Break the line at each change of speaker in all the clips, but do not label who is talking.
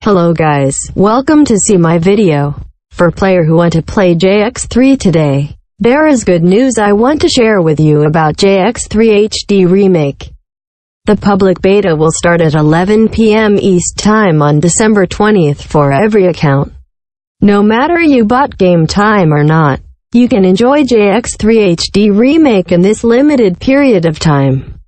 Hello guys, welcome to see my video. For player who want to play JX3 today, there is good news I want to share with you about JX3 HD Remake. The public beta will start at 11 PM East Time on December 20th for every account. No matter you bought game time or not, you can enjoy JX3 HD Remake in this limited period of time.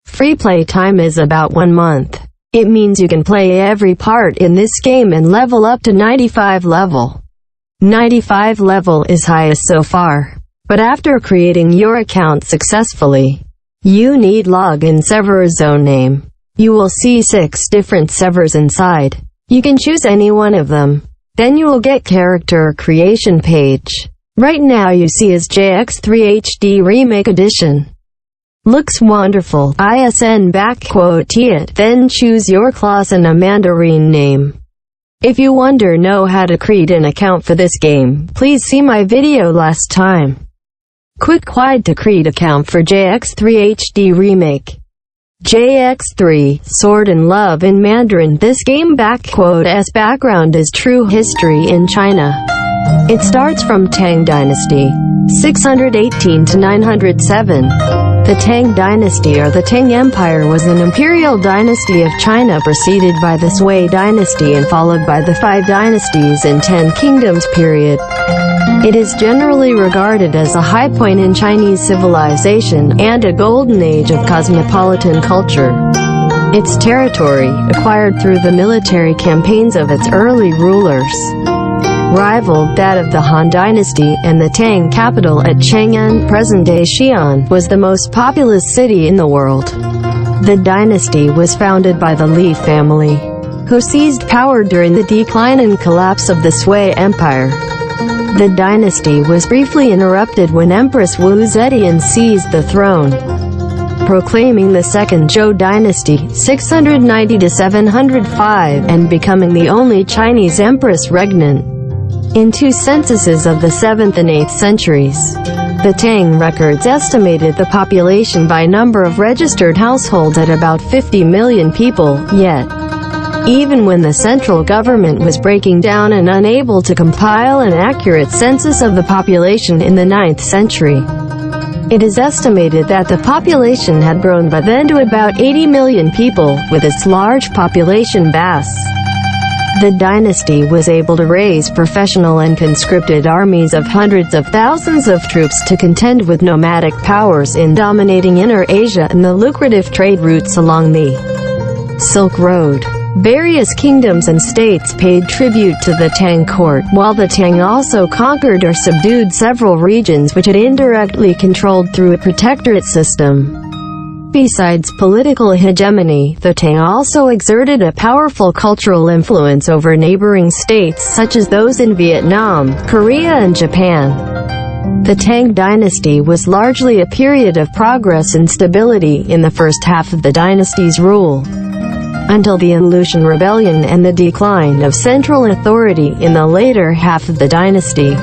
Free play time is about 1 month. It means you can play every part in this game and level up to 95 level. 95 level is highest so far. But after creating your account successfully, you need login server zone name. You will see 6 different servers inside. You can choose any one of them. Then you will get character creation page. Right now you see is JX3 HD Remake Edition. Looks wonderful. Then choose your class and a Mandarin name. If you know how to create an account for this game, please see my video last time. Quick guide to create account for JX3 HD Remake. JX3, Sword and Love in Mandarin. This game as background is true history in China. It starts from Tang Dynasty, 618 to 907. The Tang Dynasty or the Tang Empire was an imperial dynasty of China preceded by the Sui Dynasty and followed by the 5 dynasties and 10 kingdoms period. It is generally regarded as a high point in Chinese civilization and a golden age of cosmopolitan culture. Its territory, acquired through the military campaigns of its early rulers, rivaled that of the Han Dynasty, and the Tang capital at Chang'an, present-day Xi'an, was the most populous city in the world. The dynasty was founded by the Li family, who seized power during the decline and collapse of the Sui Empire. The dynasty was briefly interrupted when Empress Wu Zetian seized the throne, proclaiming the Second Zhou Dynasty, 690 to 705, and becoming the only Chinese empress regnant in 2 censuses of the 7th and 8th centuries. The Tang records estimated the population by number of registered households at about 50 million people, yet, even when the central government was breaking down and unable to compile an accurate census of the population in the 9th century, it is estimated that the population had grown by then to about 80 million people, with its large population base. The dynasty was able to raise professional and conscripted armies of hundreds of thousands of troops to contend with nomadic powers in dominating Inner Asia and the lucrative trade routes along the Silk Road. Various kingdoms and states paid tribute to the Tang court, while the Tang also conquered or subdued several regions which it indirectly controlled through a protectorate system. Besides political hegemony, the Tang also exerted a powerful cultural influence over neighboring states such as those in Vietnam, Korea and Japan. The Tang dynasty was largely a period of progress and stability in the first half of the dynasty's rule, until the Aleutian Rebellion and the decline of central authority in the later half of the dynasty.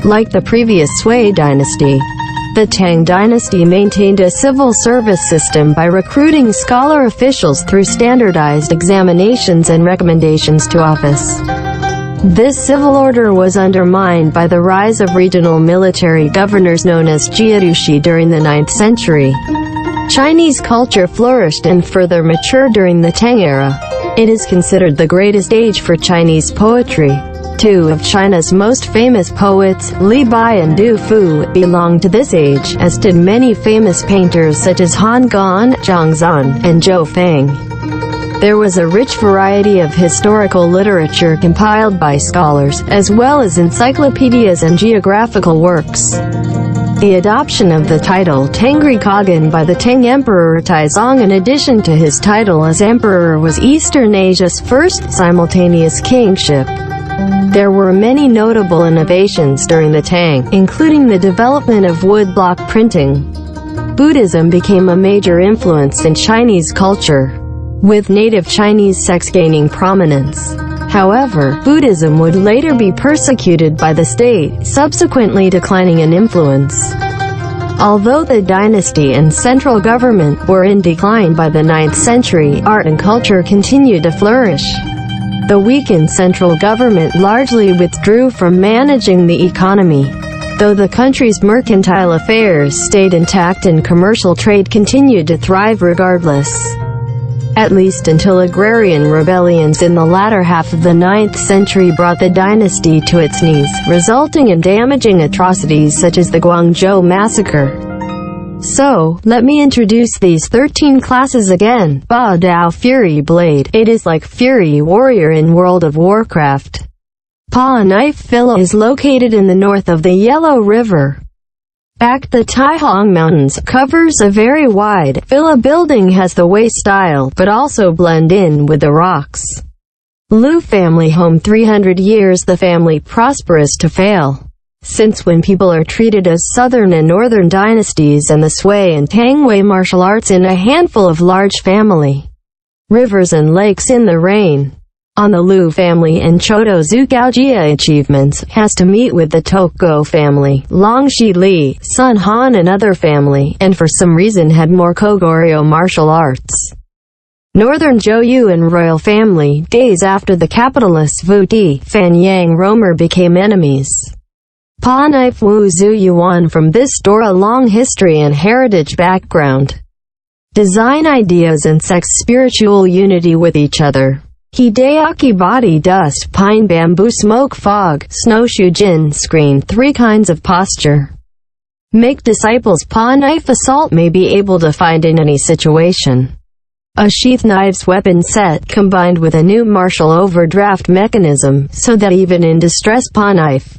Like the previous Sui dynasty, the Tang dynasty maintained a civil service system by recruiting scholar officials through standardized examinations and recommendations to office. This civil order was undermined by the rise of regional military governors known as jiedushi during the 9th century. Chinese culture flourished and further matured during the Tang era. It is considered the greatest age for Chinese poetry. 2 of China's most famous poets, Li Bai and Du Fu, belonged to this age, as did many famous painters such as Han Gan, Zhang Zan, and Zhou Feng. There was a rich variety of historical literature compiled by scholars, as well as encyclopedias and geographical works. The adoption of the title Tangri Khagan by the Tang Emperor Taizong in addition to his title as emperor was Eastern Asia's first simultaneous kingship. There were many notable innovations during the Tang, including the development of woodblock printing. Buddhism became a major influence in Chinese culture, with native Chinese sects gaining prominence. However, Buddhism would later be persecuted by the state, subsequently declining in influence. Although the dynasty and central government were in decline by the 9th century, art and culture continued to flourish. The weakened central government largely withdrew from managing the economy, though the country's mercantile affairs stayed intact and commercial trade continued to thrive regardless. At least until agrarian rebellions in the latter half of the 9th century brought the dynasty to its knees, resulting in damaging atrocities such as the Guangzhou massacre. So, let me introduce these 13 classes again. Ba Dao Fury Blade. It is like Fury Warrior in World of Warcraft. Pa Knife Villa is located in the north of the Yellow River. Back the Taihong Mountains, covers a very wide villa building has the Wei style, but also blend in with the rocks. Lu family home 300 years the family prosperous to fail. Since when people are treated as southern and northern dynasties and the Sui and Tangwei martial arts in a handful of large family. Rivers and lakes in the reign. On the Lu family and Chodo Zugaojia achievements, has to meet with the Toko family, Longxi Li, Sun Han and other family, and for some reason had more Kogoryo martial arts. Northern Zhou and royal family, days after the capitalists Wu Di, Fan Yang Romer became enemies. Pa Knife Wu Zhu Yuan. From this store a long history and heritage background. Design ideas and sex spiritual unity with each other. Hideaki body dust, pine bamboo smoke fog, snowshoe jin screen 3 kinds of posture. Make disciples Pa Knife assault may be able to find in any situation. A sheath knives weapon set combined with a new martial overdraft mechanism, so that even in distress Pa Knife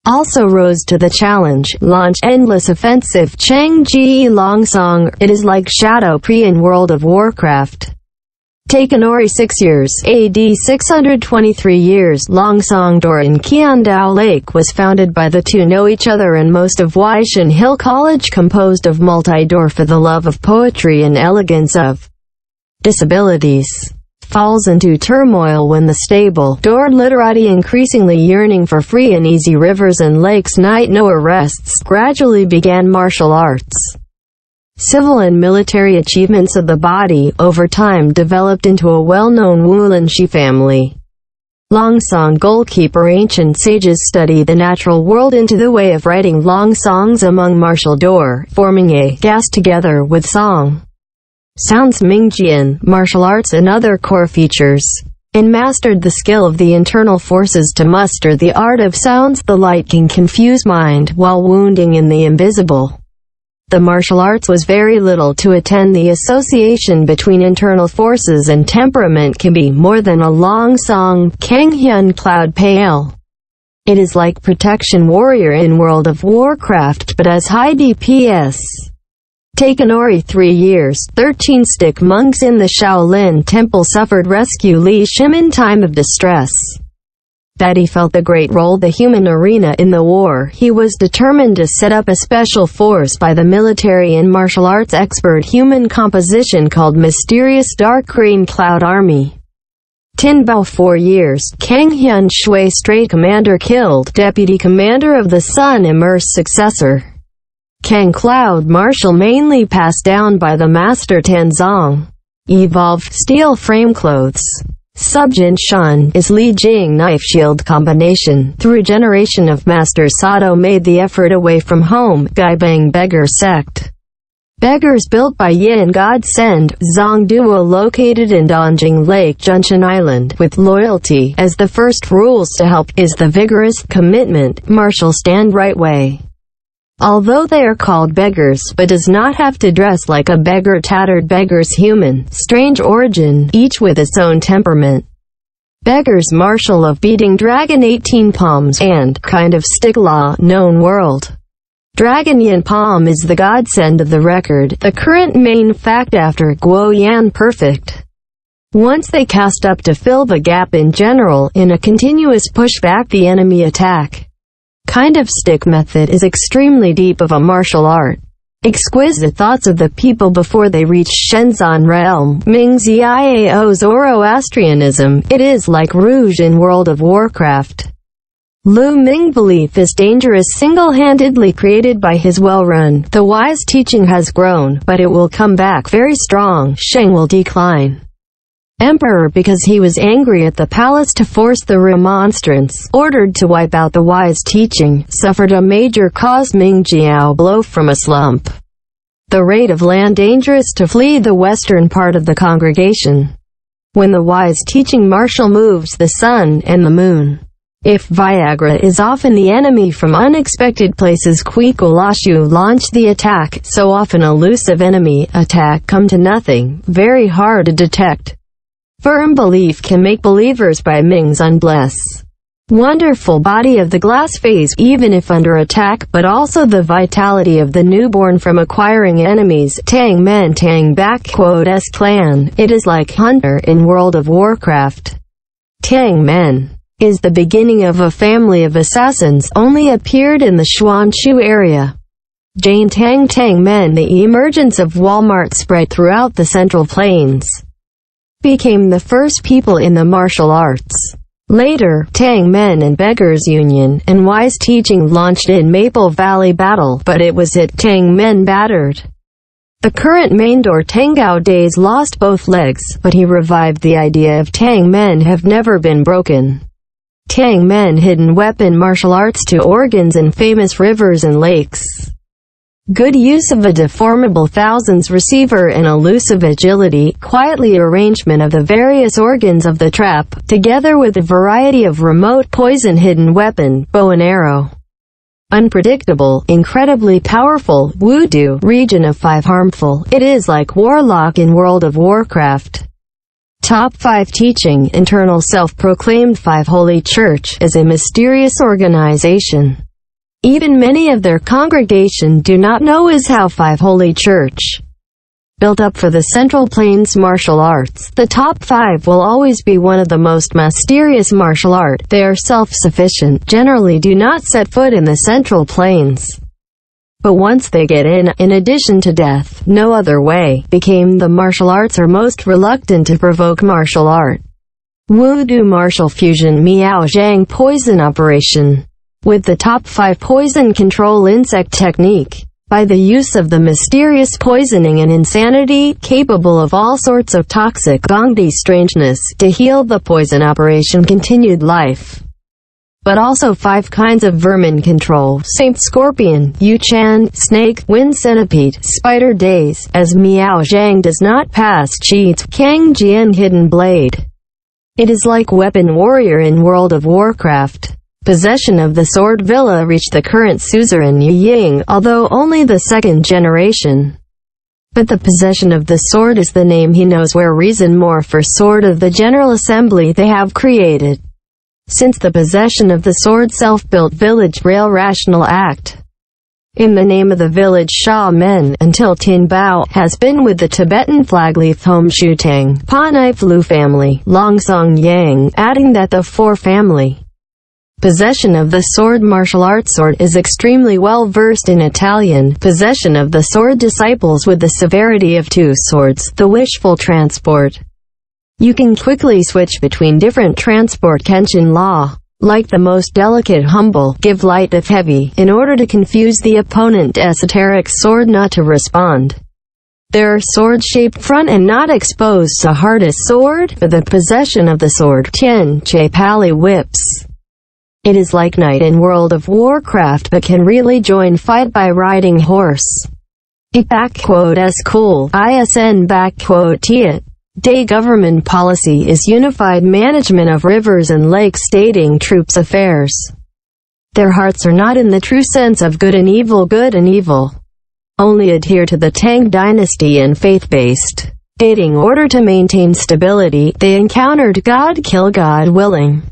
also rose to the challenge. Launch endless offensive Cheng Ji Long Song. It is like Shadow Pre in World of Warcraft. Takanori 6 years, AD 623 years, Long Song Door in Qiandao Lake was founded by the two know each other and most of Waishan Hill College composed of multi-door for the love of poetry and elegance of disabilities. Falls into turmoil when the stable door literati increasingly yearning for free and easy rivers and lakes night no arrests, gradually began martial arts. Civil and military achievements of the body, over time developed into a well-known Wulanshi family. Longsong goalkeeper. Ancient sages study the natural world into the way of writing long songs among martial door, forming a gas together with song. Sounds Mingjian, martial arts and other core features. And mastered the skill of the internal forces to muster the art of sounds. The light can confuse mind, while wounding in the invisible. The martial arts was very little to attend. The association between internal forces and temperament can be more than a long song, Kanghyun Cloud Pale. It is like Protection Warrior in World of Warcraft but as high DPS. Takanori 3 years, 13 stick monks in the Shaolin Temple suffered rescue Li Shim in time of distress. That he felt the great role the human arena in the war, he was determined to set up a special force by the military and martial arts expert human composition called Mysterious Dark Green Cloud Army. Tinbao 4 years, Kanghyun Shui Strait Commander killed, Deputy Commander of the Sun Immersed successor. Kang Cloud Martial mainly passed down by the Master Tanzong. Evolved steel frame clothes. Subjin Shun is Li Jing knife shield combination. Through generation of Master Sato made the effort away from home. Gaibang Beggar sect. Beggars built by Yin Godsend, Zong Duo located in Dongjing Lake Junction Island, with loyalty as the first rules to help, is the vigorous commitment, martial stand right way. Although they are called beggars, but does not have to dress like a beggar. Tattered beggars human, strange origin, each with its own temperament. Beggars martial of beating dragon 18 palms, and kind of stick law, known world. Dragon Yin Palm is the godsend of the record, the current main fact after Guo Yan perfect. Once they cast up to fill the gap in general, in a continuous pushback the enemy attack. Kind of stick method is extremely deep of a martial art. Exquisite thoughts of the people before they reach Shenzhen realm. Ming Ziao Zoroastrianism, it is like Rouge in World of Warcraft. Lu Ming belief is dangerous single-handedly created by his well-run. The wise teaching has grown, but it will come back very strong. Sheng will decline. Emperor because he was angry at the palace to force the remonstrance, ordered to wipe out the wise teaching, suffered a major cosmic Jiao blow from a slump. The rate of land dangerous to flee the western part of the congregation. When the wise teaching martial moves the sun and the moon. If Viagra is often the enemy from unexpected places, Kwikolashu launched the attack, so often elusive enemy attack come to nothing, very hard to detect. Firm belief can make believers by Ming's unbless. Wonderful body of the glass phase, even if under attack, but also the vitality of the newborn from acquiring enemies. Tang Men Tang S clan, it is like Hunter in World of Warcraft. Tang Men is the beginning of a family of assassins, only appeared in the Xuanshu area. Jane Tang Men, the emergence of Walmart spread throughout the Central Plains. Became the first people in the martial arts. Later, Tang Men and Beggars Union and Wise Teaching launched in Maple Valley Battle, but it was at Tang Men battered. The current Maindor Tangao Days lost both legs, but he revived the idea of Tang Men have never been broken. Tang Men hidden weapon martial arts to organs and famous rivers and lakes. Good use of a deformable thousands receiver and elusive agility, quietly arrangement of the various organs of the trap, together with a variety of remote poison hidden weapon, bow and arrow. Unpredictable, incredibly powerful, Wudu, region of 5 harmful, it is like Warlock in World of Warcraft. Top 5 teaching, internal self-proclaimed 5 Holy Church, is a mysterious organization. Even many of their congregation do not know is how 5 Holy Church. Built up for the Central Plains martial arts, the top 5 will always be one of the most mysterious martial art. They are self-sufficient, generally do not set foot in the Central Plains. But once they get in addition to death, no other way, became the martial arts are most reluctant to provoke martial art. Wudu martial fusion Miao Zhang poison operation. With the top 5 poison control insect technique, by the use of the mysterious poisoning and insanity, capable of all sorts of toxic Gongdi strangeness, to heal the poison operation continued life. But also 5 kinds of vermin control, Saint Scorpion, Yuchan, Snake, Wind Centipede, Spider Days, as Miao Zhang does not pass cheats, Kang Jian Hidden Blade. It is like Weapon Warrior in World of Warcraft. Possession of the Sword Villa reached the current suzerain Yi Ying, although only the 2nd generation. But the possession of the sword is the name he knows where reason more for Sword of the General Assembly they have created. Since the possession of the sword self-built village rail rational act. In the name of the village Sha Men, until Tin Bao, has been with the Tibetan flag leaf home Shutang, Panai Flu family, Longsong Yang, adding that the 4 family. Possession of the sword martial arts sword is extremely well versed in Italian. Possession of the sword disciples with the severity of 2 swords, the wishful transport. You can quickly switch between different transport Kenshin law. Like the most delicate humble, give light if heavy, in order to confuse the opponent esoteric sword not to respond. There are sword-shaped front and not exposed to hardest sword, for the possession of the sword, Tian Che Pali whips. It is like Knight in World of Warcraft but can really join fight by riding horse. S cool, ISN Tiat. Day government policy is unified management of rivers and lakes stating troops affairs. Their hearts are not in the true sense of good and evil. Only adhere to the Tang dynasty and faith-based. Dating order to maintain stability, they encountered God kill God willing.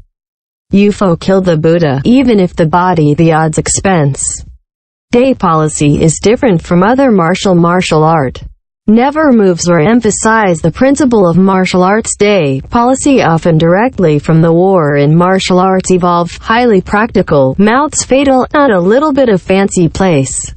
UFO kill the Buddha, even if the body the odds expense. Day policy is different from other martial art. Never moves or emphasize the principle of martial arts. Day policy often directly from the war in martial arts evolve, highly practical, mouths fatal, not a little bit of fancy place.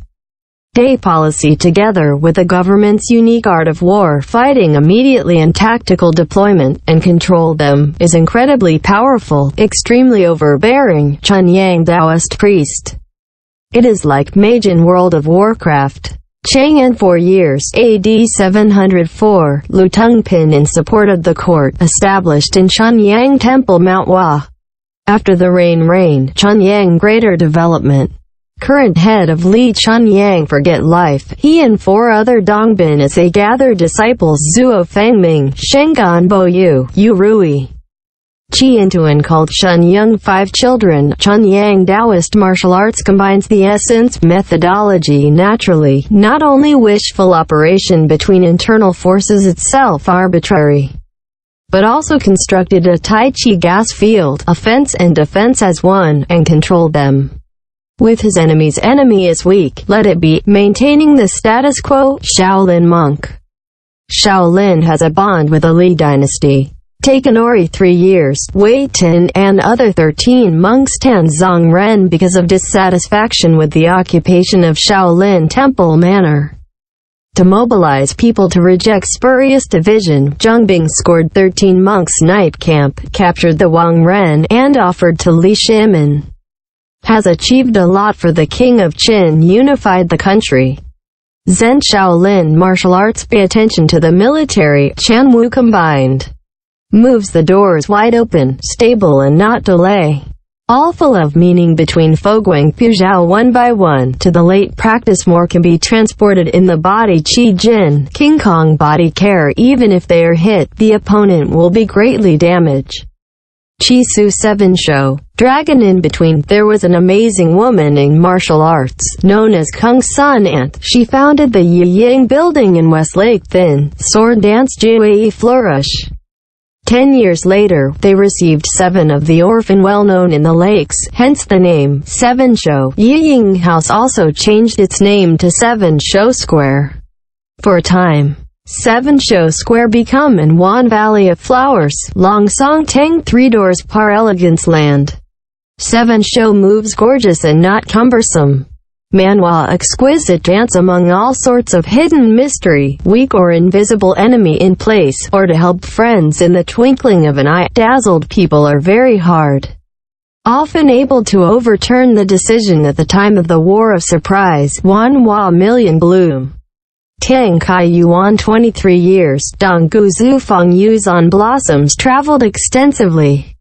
Day policy together with the government's unique art of war fighting immediately and tactical deployment, and control them, is incredibly powerful, extremely overbearing. Chun Yang Taoist priest. It is like mage in World of Warcraft. Chang'an 4 years, AD 704, Lu Tengpin in support of the court, established in Chunyang Temple Mount Hua. After the reign, Chunyang greater development. Current head of Li Chunyang forget life, he and 4 other Dongbin as they gather disciples Zuo Fengming, Shengan Boyu, Yu Rui. Qi Intuan called Chunyang 5 children. Chunyang Taoist martial arts combines the essence, methodology naturally, not only wishful operation between internal forces itself arbitrary, but also constructed a Tai Chi gas field, offense and defense as one, and controlled them. With his enemy's enemy is weak, let it be, maintaining the status quo. Shaolin monk. Shaolin has a bond with the Li dynasty. Taken Ori 3 years, Wei Tin, and other 13 monks Tanzong Ren because of dissatisfaction with the occupation of Shaolin Temple Manor. To mobilize people to reject spurious division, Zheng Bing scored 13 monks' night camp, captured the Wang Ren, and offered to Li Shimin. Has achieved a lot for the king of Qin, unified the country. Zen Shaolin martial arts, pay attention to the military, Chan Wu combined. Moves the doors wide open, stable and not delay. All full of meaning between Foguang Puzhao one by one, to the late practice more can be transported in the body Qi Jin, King Kong body care even if they are hit, the opponent will be greatly damaged. Chi Su 7 Show. Dragon in between. There was an amazing woman in martial arts, known as Kung Sun Ant. She founded the Yi Ying building in Westlake Thin, sword dance Jue flourish. 10 years later, they received 7 of the orphan well known in the lakes, hence the name, 7 Show. Yiying House also changed its name to 7 Show Square. For a time, 7 Show Square become in Wan Valley of Flowers, Long Song Teng 3 Doors Par Elegance Land. 7 Show moves gorgeous and not cumbersome. Manhwa exquisite dance among all sorts of hidden mystery, weak or invisible enemy in place, or to help friends in the twinkling of an eye. Dazzled people are very hard, often able to overturn the decision at the time of the war of surprise. Wanhua Million Bloom. Tang Kai Yuan 23 years, Donggu Zhu Feng Yuzan blossoms traveled extensively.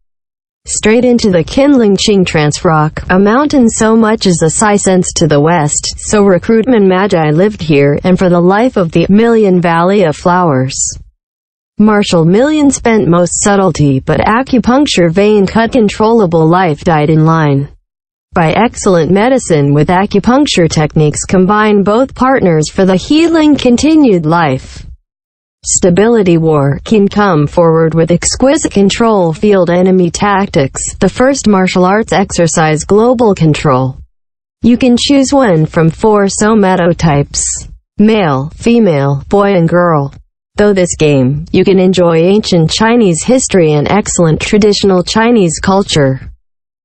Straight into the Kinling Qing Trans Rock, a mountain so much as the Sai Sense to the west, so recruitment magi lived here, and for the life of the Million Valley of Flowers. Martial Million spent most subtlety but acupuncture vein cut controllable life died in line. By excellent medicine with acupuncture techniques combine both partners for the healing continued life. Stability war can come forward with exquisite control field enemy tactics. The first martial arts exercise global control. You can choose one from 4 somatotypes: male, female, boy and girl. Though this game, you can enjoy ancient Chinese history and excellent traditional Chinese culture.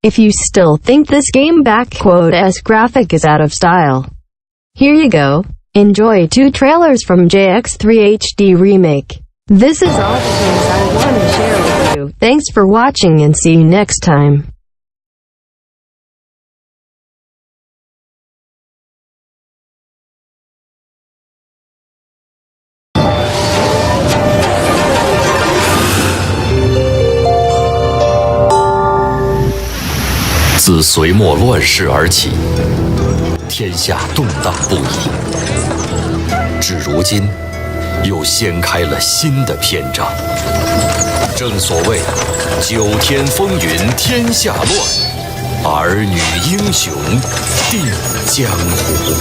If you still think this game *s graphic is out of style, here you go. Enjoy 2 trailers from JX3 HD Remake. This is all the things I want to share with you. Thanks for watching and see you next time.
"自隋末乱世而起，天下动荡不已。至如今，又掀开了新的篇章。正所谓9天风云天下乱，儿女英雄定江湖。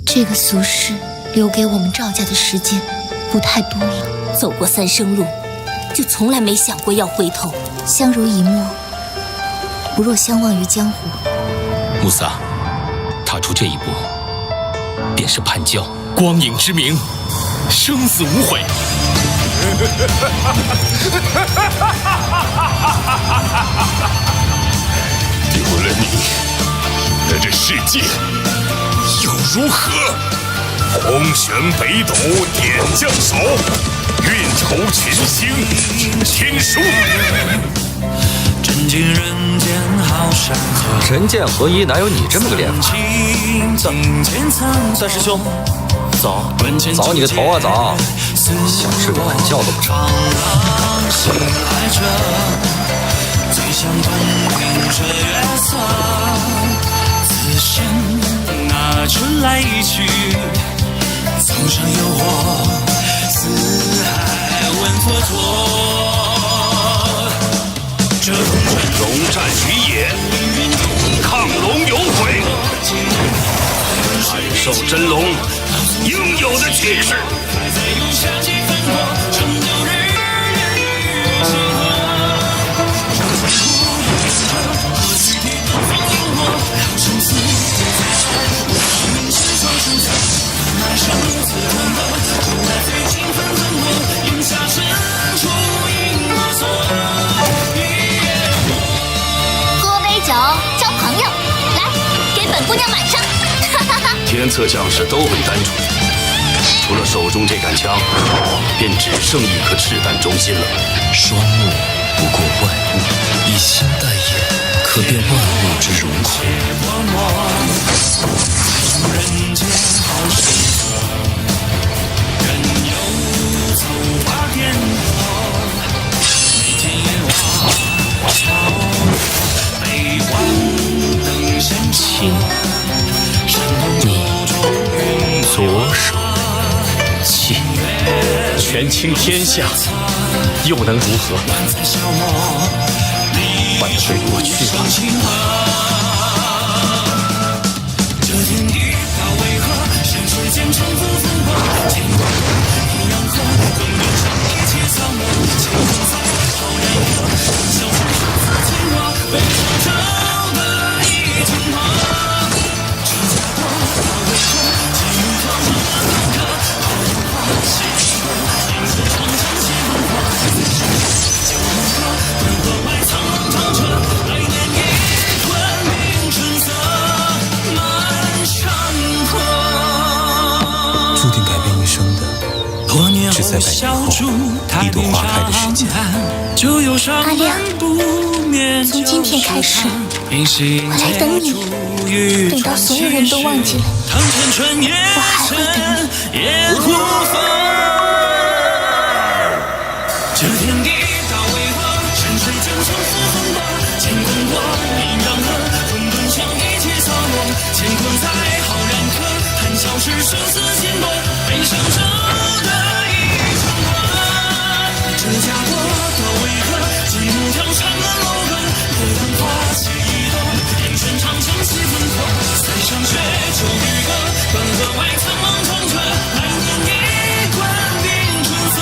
这个俗世留给我们赵家的时间不太多了，走过3生路，就从来没想过要回头。相濡以沫，不若相忘于江湖。
穆萨，踏出这一步，便是叛教，光影之名，生死无悔。有了你，那这世界又如何？红旋北斗点将手，运筹群星听书。
人剑合一，哪有你这么个练法？
大师兄，早
早你个头啊早！想睡个懒觉都不成。
那春来一去，苍山有我，四海问佛陀。这
龙战于野，亢龙有悔，汉兽真龙应有的气势。
喝杯酒，交朋友，来，给本姑娘满上。
天策将士都很单纯，除了手中这杆枪，便只剩一颗赤胆忠心了。
双目不过万物，以心待眼，可辨万物之荣枯。
人间好生活，人有走马颠簸，眉间烟花桥，北望登仙
亲，你左手气，权倾天下，又能如何？万岁过去了。注定改变一生的，只在100年后一朵花开的时间。
阿亮，从今天开始，我来等你，等到所有人都忘记了你，我还会等你。
这天地大为何？山水间相思风波，乾坤过，阴阳合，混沌相一起洒落。乾坤在，浩然客，谈笑是生死颠簸，悲伤着的一场花。这家国道为何？积木条缠了楼阁，荷塘花谢一朵，烟尘长相西风破。塞上雪旧渔歌，关河外苍茫长彻，来年一冠冰春色。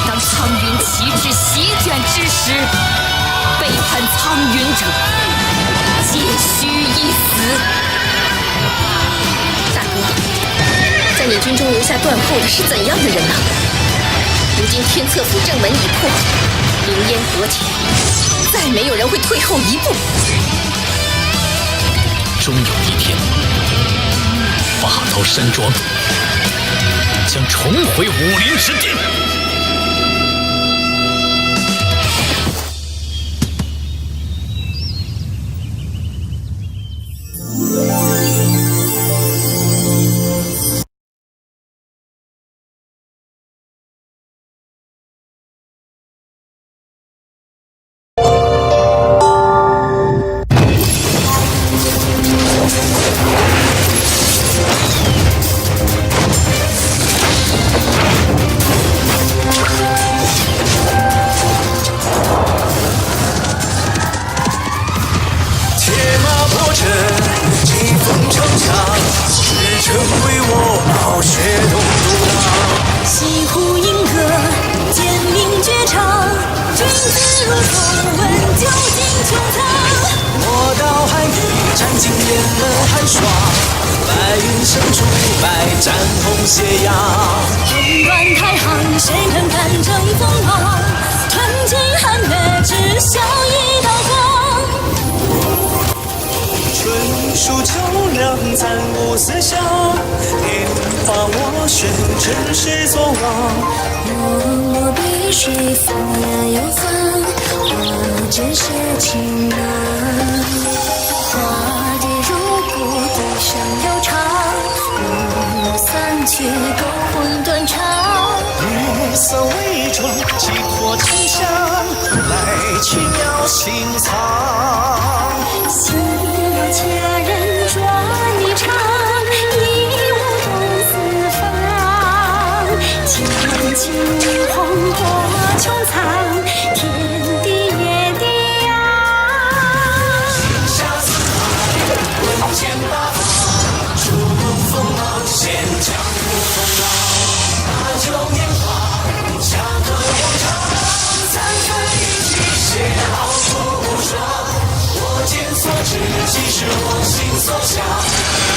当苍云旗帜席卷之时，背叛苍云者，皆须一死。大哥，在你军中留下断后的是怎样的人呢？如今天策府正门已破，凌烟阁前，再没有人会退后一步。
终有一天，拔刀山庄将重回武林之巅。
水风呀又放，花真是情难。花蝶如果地上悠长，路散去勾魂断肠。
雨伞伪装，寄托清香，来轻摇心藏。
心有佳人转一场，一舞动四方。千顷红过穹苍，天地也地呀。
天下四海，文剑八方，出锋芒，显江湖风浪。把酒年华，下个广场，三分一起写好无双。我见所知，即是我心所想。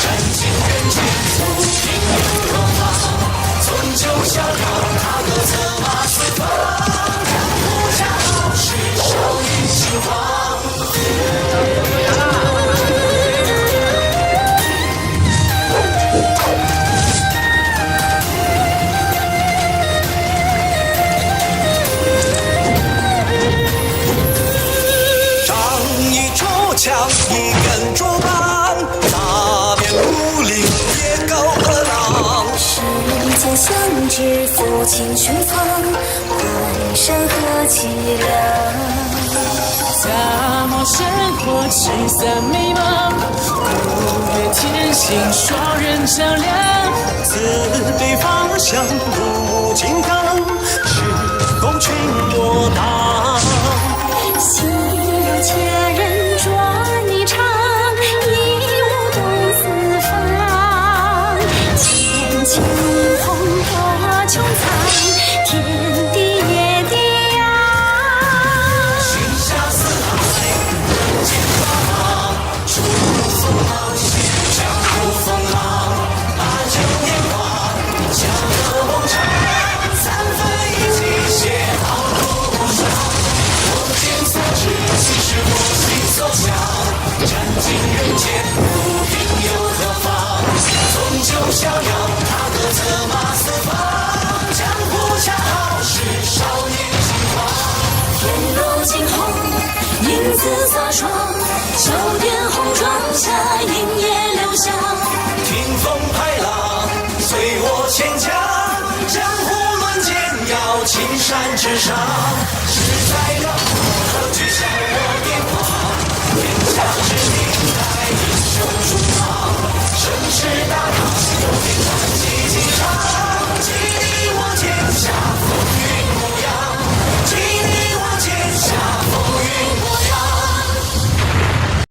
斩尽人间，不平又何妨？纵酒逍遥，踏歌策马四方。江湖恰好是少年轻狂。仗义出枪，一根竹棒，大遍武林也高恶浪。
世间相知，抚琴寻芳，淮山何其凉。
洒落生活，驱散迷茫。古月天行，双人较量。自北方向，入金刚，是红裙莫挡。
心有佳人转一场，一舞动四方。千顷红过穹苍，天地也地呀。
天下四海，人间八方，出锋芒，显江湖风浪。把酒年华，下个红场，三分一起写好无双。我见所知，即是我心所想。斩尽人间，不平又何妨？纵酒逍遥，踏歌策马四方。江湖恰好是少年轻狂。
天若惊鸿，影子洒霜。酒店红妆下，影也留香。
听风拍浪，随我牵强。江湖论剑，要青山之上。志在让我何惧笑我癫狂？天下之名，待英雄